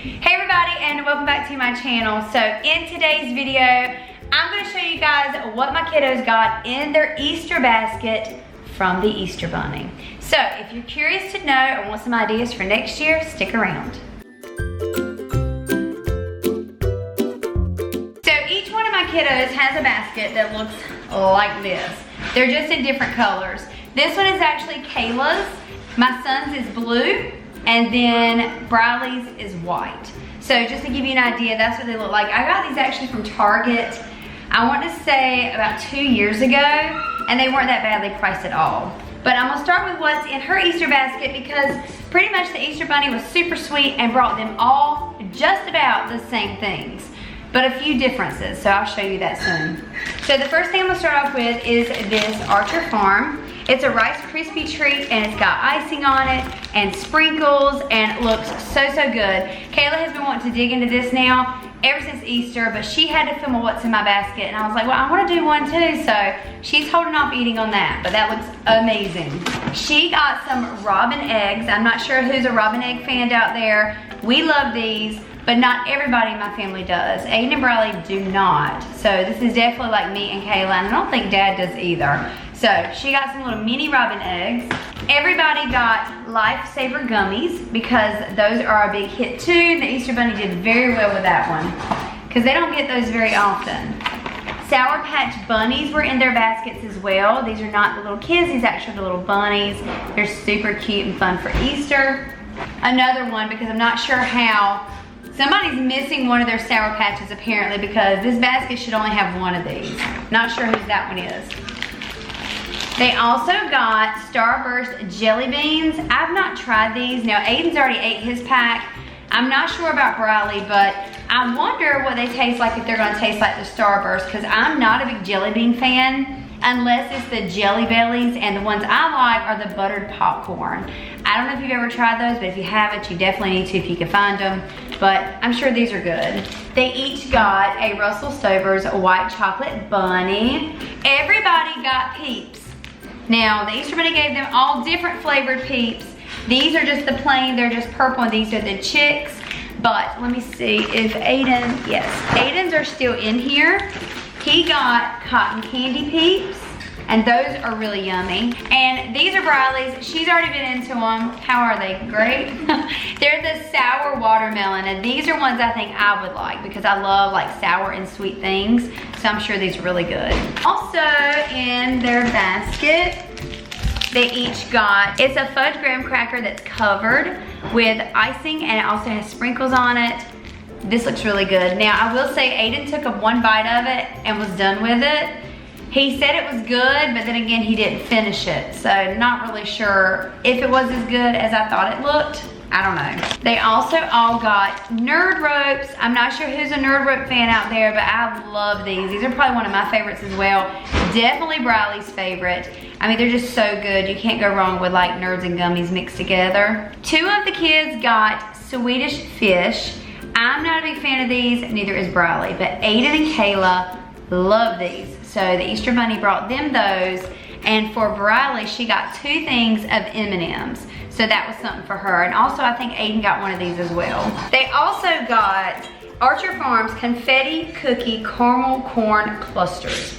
Hey everybody, and welcome back to my channel. So in today's video, I'm going to show you guys what my kiddos got in their Easter basket from the Easter Bunny. So if you're curious to know or want some ideas for next year, stick around. So each one of my kiddos has a basket that looks like this. They're just in different colors. This one is actually Kayla's. My son's is blue, and then Briley's is white. So just to give you an idea, that's what they look like. I got these actually from Target, I want to say about 2 years ago, and they weren't that badly priced at all. But I'm gonna start with what's in her Easter basket because pretty much the Easter Bunny was super sweet and brought them all just about the same things, but a few differences, so I'll show you that soon. So the first thing I'm gonna start off with is this Archer Farm. It's a Rice Krispie treat, and it's got icing on it and sprinkles, and it looks so good. Kayla has been wanting to dig into this now ever since Easter, but she had to film a what's in my basket, and I was like, well, I want to do one too, so she's holding off eating on that, but that looks amazing. She got some robin eggs. I'm not sure who's a robin egg fan out there. We love these, but not everybody in my family does. Aiden and Briley do not, so this is definitely like me and Kayla, and I don't think Dad does either. So she got some little mini robin eggs. Everybody got Lifesaver gummies because those are a big hit too. The Easter Bunny did very well with that one because they don't get those very often. Sour Patch Bunnies were in their baskets as well. These are not the little kids, these are actually the little bunnies. They're super cute and fun for Easter. Another one, because I'm not sure how, somebody's missing one of their Sour Patches apparently, because this basket should only have one of these. Not sure whose that one is. They also got Starburst jelly beans. I've not tried these. Now Aiden's already ate his pack. I'm not sure about Briley, but I wonder what they taste like, if they're gonna taste like the Starburst, because I'm not a big jelly bean fan unless it's the Jelly Bellies, and the ones I like are the buttered popcorn. I don't know if you've ever tried those, but if you haven't, you definitely need to if you can find them, but I'm sure these are good. They each got a Russell Stover's white chocolate bunny. Everybody got Peeps. Now, the Easter Bunny gave them all different flavored Peeps. These are just the plain, they're just purple, and these are the chicks. But let me see if Aiden, yes, Aiden's are still in here. He got cotton candy Peeps, and those are really yummy. And these are Briley's. She's already been into them. How are they? Great. They're the sour watermelon, and these are ones I think I would like because I love like sour and sweet things. So I'm sure these are really good. Also in their basket, they each got, it's a fudge graham cracker that's covered with icing, and it also has sprinkles on it. This looks really good. Now I will say Aiden took one bite of it and was done with it. He said it was good, but then again, he didn't finish it. So not really sure if it was as good as I thought it looked. I don't know. They also all got Nerd Ropes. I'm not sure who's a Nerd Rope fan out there, but I love these. These are probably one of my favorites as well. Definitely Briley's favorite. I mean, they're just so good. You can't go wrong with like Nerds and gummies mixed together. Two of the kids got Swedish Fish. I'm not a big fan of these, neither is Briley, but Aiden and Kayla love these. So the Easter Bunny brought them those, and for Briley, she got 2 things of M&Ms. So that was something for her. And also I think Aiden got one of these as well. They also got Archer Farms Confetti Cookie Caramel Corn Clusters.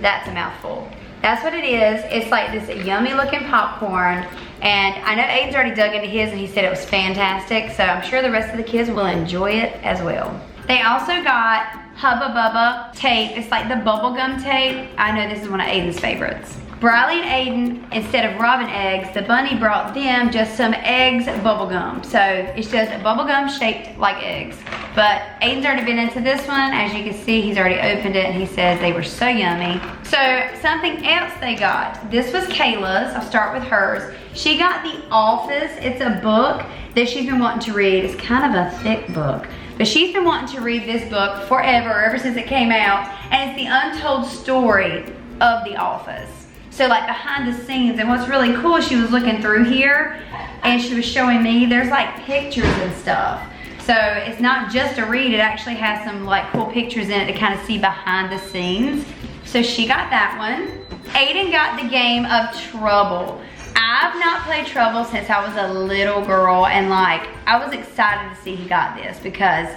That's a mouthful. That's what it is. It's like this yummy looking popcorn. And I know Aiden's already dug into his and he said it was fantastic. So I'm sure the rest of the kids will enjoy it as well. They also got Hubba Bubba tape. It's like the bubblegum tape. I know this is one of Aiden's favorites. Briley and Aiden, instead of robin eggs, the bunny brought them just some eggs bubblegum. So it's just bubblegum shaped like eggs. But Aiden's already been into this one. As you can see, he's already opened it and he says they were so yummy. So something else they got. This was Kayla's. I'll start with hers. She got The Office. It's a book that she's been wanting to read. It's kind of a thick book. But she's been wanting to read this book forever, ever since it came out. And it's the untold story of The Office. So like behind the scenes, and what's really cool, she was looking through here and she was showing me there's like pictures and stuff. So it's not just a read, it actually has some like cool pictures in it to kind of see behind the scenes. So she got that one. Aiden got the game of Trouble. I've not played Trouble since I was a little girl, and like, I was excited to see he got this because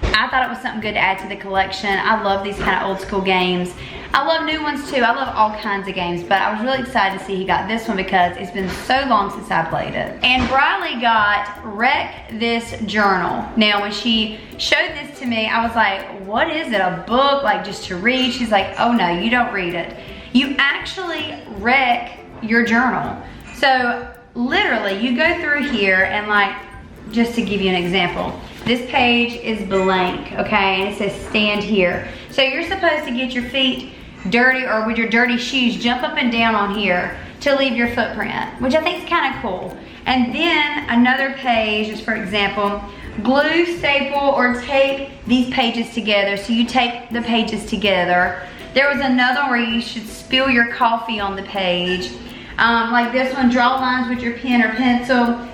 I thought it was something good to add to the collection. I love these kind of old school games. I love new ones too. I love all kinds of games, but I was really excited to see he got this one because it's been so long since I played it. And Briley got Wreck This Journal. Now, when she showed this to me, I was like, what is it, a book, like just to read? She's like, oh no, you don't read it. You actually wreck your journal. So literally, you go through here and like, just to give you an example, this page is blank, okay? And it says stand here. So you're supposed to get your feet dirty, or with your dirty shoes, jump up and down on here to leave your footprint, which I think is kind of cool. And then another page is, for example, glue, staple, or tape these pages together. So you tape the pages together. There was another where you should spill your coffee on the page. Like this one, draw lines with your pen or pencil.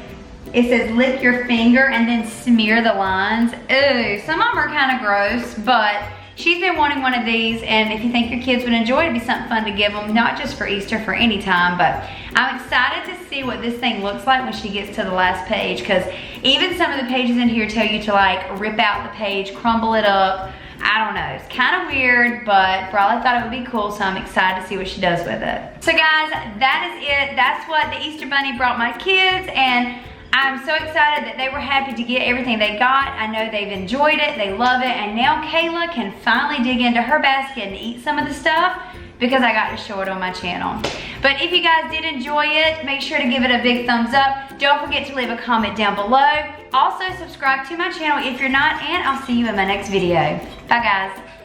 It says lick your finger and then smear the lines. Ooh, some of them are kind of gross, but she's been wanting one of these, and if you think your kids would enjoy it, it'd be something fun to give them, not just for Easter, for any time. But I'm excited to see what this thing looks like when she gets to the last page, because even some of the pages in here tell you to like rip out the page, crumble it up. I don't know, it's kind of weird, but Briley thought it would be cool, so I'm excited to see what she does with it. So guys, that is it. That's what the Easter Bunny brought my kids, and I'm so excited that they were happy to get everything they got. I know they've enjoyed it, they love it, and now Kayla can finally dig into her basket and eat some of the stuff because I got to show it on my channel. But if you guys did enjoy it, make sure to give it a big thumbs up. Don't forget to leave a comment down below. Also, subscribe to my channel if you're not, and I'll see you in my next video. Bye guys.